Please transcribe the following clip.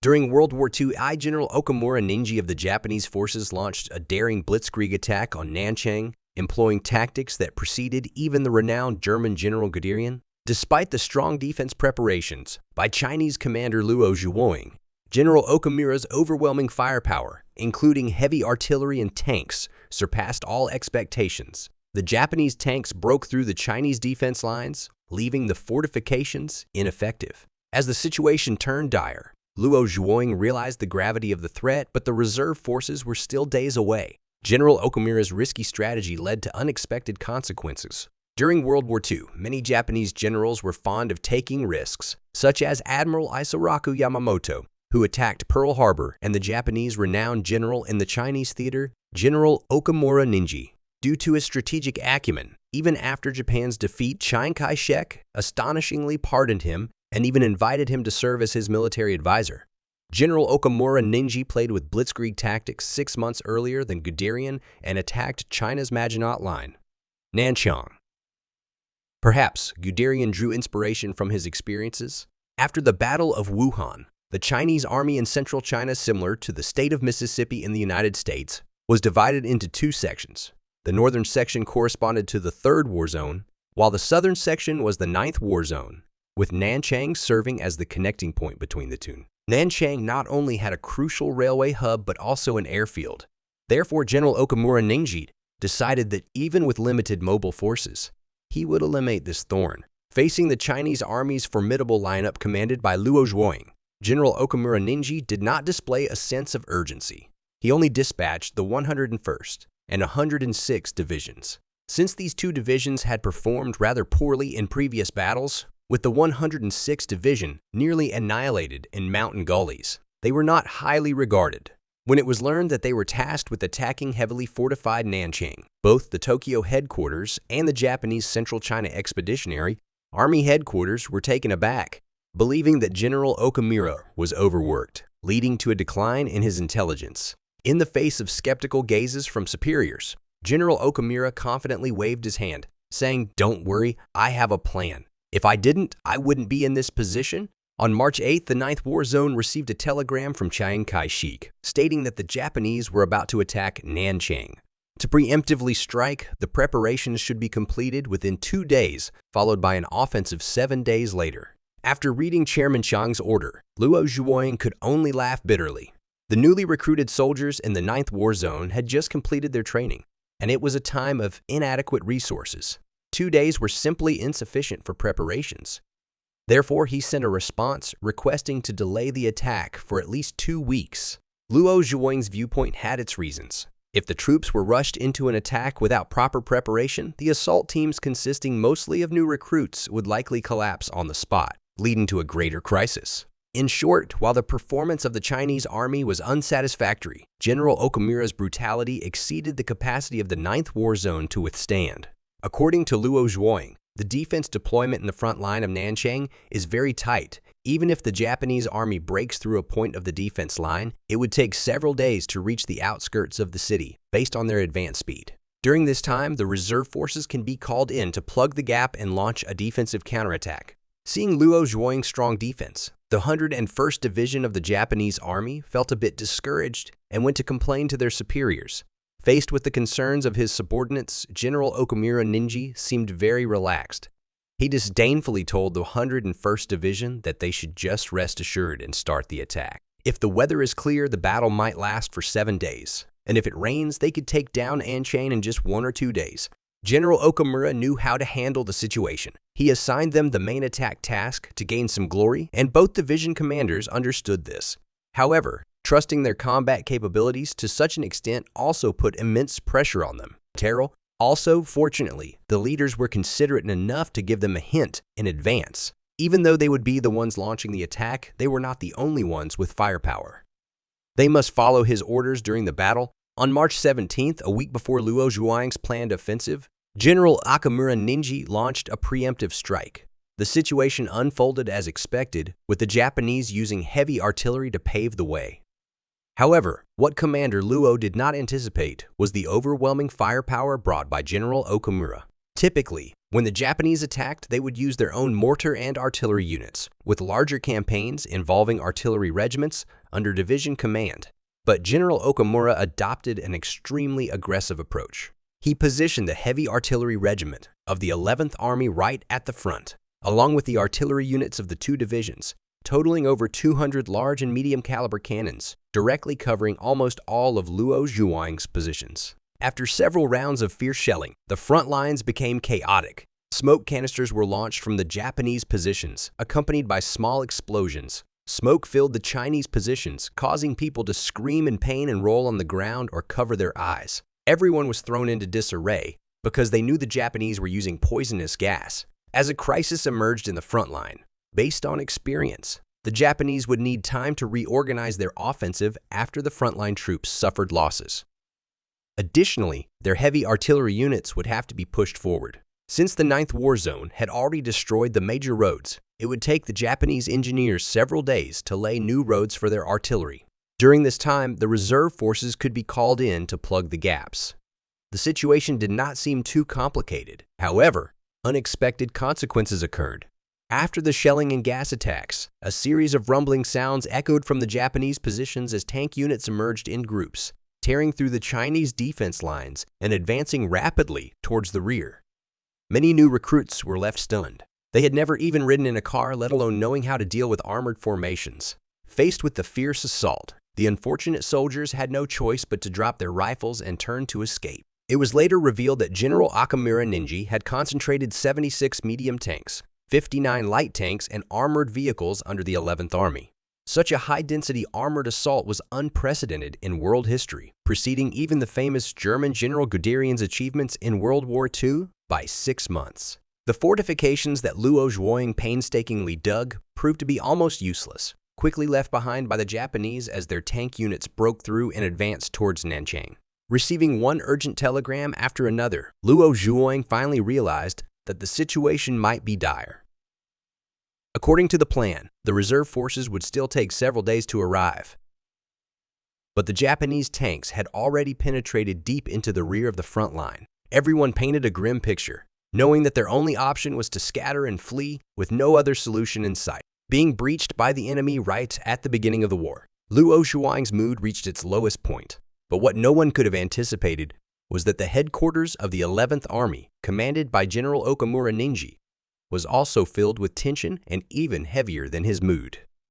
During World War II, General Okamura Ningji of the Japanese forces launched a daring blitzkrieg attack on Nanchang, employing tactics that preceded even the renowned German General Guderian. Despite the strong defense preparations by Chinese Commander Luo Zhuoying, General Okamura's overwhelming firepower, including heavy artillery and tanks, surpassed all expectations. The Japanese tanks broke through the Chinese defense lines, leaving the fortifications ineffective. As the situation turned dire, Luo Zhuoying realized the gravity of the threat, but the reserve forces were still days away. General Okamura's risky strategy led to unexpected consequences. During World War II, many Japanese generals were fond of taking risks, such as Admiral Isoroku Yamamoto, who attacked Pearl Harbor, and the Japanese renowned general in the Chinese theater, General Okamura Ningji. Due to his strategic acumen, even after Japan's defeat, Chiang Kai-shek astonishingly pardoned him and even invited him to serve as his military advisor. General Okamura Ningji played with blitzkrieg tactics 6 months earlier than Guderian and attacked China's Maginot Line, Nanchang. Perhaps Guderian drew inspiration from his experiences. After the Battle of Wuhan, the Chinese army in central China, similar to the state of Mississippi in the United States, was divided into 2 sections. The northern section corresponded to the 3rd War Zone, while the southern section was the 9th War Zone, with Nanchang serving as the connecting point between the two. Nanchang not only had a crucial railway hub but also an airfield. Therefore, General Okamura Ningji decided that even with limited mobile forces, he would eliminate this thorn. Facing the Chinese army's formidable lineup commanded by Luo Zhuoying, General Okamura Ningji did not display a sense of urgency. He only dispatched the 101st and 106th divisions. Since these 2 divisions had performed rather poorly in previous battles, with the 106th Division nearly annihilated in mountain gullies, they were not highly regarded. When it was learned that they were tasked with attacking heavily fortified Nanchang, both the Tokyo headquarters and the Japanese Central China Expeditionary Army headquarters were taken aback, believing that General Okamura was overworked, leading to a decline in his intelligence. In the face of skeptical gazes from superiors, General Okamura confidently waved his hand, saying, "Don't worry, I have a plan. If I didn't, I wouldn't be in this position." On March 8th, the 9th War Zone received a telegram from Chiang Kai-shek, stating that the Japanese were about to attack Nanchang. To preemptively strike, the preparations should be completed within 2 days, followed by an offensive 7 days later. After reading Chairman Chiang's order, Luo Zhuoying could only laugh bitterly. The newly recruited soldiers in the 9th War Zone had just completed their training, and it was a time of inadequate resources. 2 days were simply insufficient for preparations. Therefore, he sent a response requesting to delay the attack for at least 2 weeks. Luo Zhuoying's viewpoint had its reasons. If the troops were rushed into an attack without proper preparation, the assault teams consisting mostly of new recruits would likely collapse on the spot, leading to a greater crisis. In short, while the performance of the Chinese army was unsatisfactory, General Okamura's brutality exceeded the capacity of the 9th War Zone to withstand. According to Luo Zhuoying, the defense deployment in the front line of Nanchang is very tight. Even if the Japanese army breaks through a point of the defense line, it would take several days to reach the outskirts of the city, based on their advance speed. During this time, the reserve forces can be called in to plug the gap and launch a defensive counterattack. Seeing Luo Zhuoying's strong defense, the 101st Division of the Japanese army felt a bit discouraged and went to complain to their superiors. Faced with the concerns of his subordinates, General Okamura Ningji seemed very relaxed. He disdainfully told the 101st Division that they should just rest assured and start the attack. If the weather is clear, the battle might last for 7 days, and if it rains, they could take down Nanchang in just 1 or 2 days. General Okamura knew how to handle the situation. He assigned them the main attack task to gain some glory, and both division commanders understood this. However, trusting their combat capabilities to such an extent also put immense pressure on them. Also, fortunately, the leaders were considerate enough to give them a hint in advance. Even though they would be the ones launching the attack, they were not the only ones with firepower. They must follow his orders during the battle. On March 17th, a week before Luo Zhuoying's planned offensive, General Okamura Ningji launched a preemptive strike. The situation unfolded as expected, with the Japanese using heavy artillery to pave the way. However, what Commander Luo did not anticipate was the overwhelming firepower brought by General Okamura. Typically, when the Japanese attacked, they would use their own mortar and artillery units, with larger campaigns involving artillery regiments under division command. But General Okamura adopted an extremely aggressive approach. He positioned the heavy artillery regiment of the 11th Army right at the front, along with the artillery units of the two divisions, totaling over 200 large and medium caliber cannons, directly covering almost all of Luo Zhuoying's positions. After several rounds of fierce shelling, the front lines became chaotic. Smoke canisters were launched from the Japanese positions, accompanied by small explosions. Smoke filled the Chinese positions, causing people to scream in pain and roll on the ground or cover their eyes. Everyone was thrown into disarray because they knew the Japanese were using poisonous gas. As a crisis emerged in the front line, based on experience, the Japanese would need time to reorganize their offensive after the frontline troops suffered losses. Additionally, their heavy artillery units would have to be pushed forward. Since the 9th War Zone had already destroyed the major roads, it would take the Japanese engineers several days to lay new roads for their artillery. During this time, the reserve forces could be called in to plug the gaps. The situation did not seem too complicated. However, unexpected consequences occurred. After the shelling and gas attacks, a series of rumbling sounds echoed from the Japanese positions as tank units emerged in groups, tearing through the Chinese defense lines and advancing rapidly towards the rear. Many new recruits were left stunned. They had never even ridden in a car, let alone knowing how to deal with armored formations. Faced with the fierce assault, the unfortunate soldiers had no choice but to drop their rifles and turn to escape. It was later revealed that General Okamura Ningji had concentrated 76 medium tanks, 59 light tanks, and armored vehicles under the 11th Army. Such a high-density armored assault was unprecedented in world history, preceding even the famous German General Guderian's achievements in World War II by 6 months. The fortifications that Luo Zhuoying painstakingly dug proved to be almost useless, quickly left behind by the Japanese as their tank units broke through and advanced towards Nanchang. Receiving one urgent telegram after another, Luo Zhuoying finally realized that the situation might be dire. According to the plan, the reserve forces would still take several days to arrive. But the Japanese tanks had already penetrated deep into the rear of the front line. Everyone painted a grim picture, knowing that their only option was to scatter and flee with no other solution in sight. Being breached by the enemy right at the beginning of the war, Luo Zhuoying's mood reached its lowest point. But what no one could have anticipated was that the headquarters of the 11th Army, commanded by General Okamura Ningji, was also filled with tension and even heavier than his mood.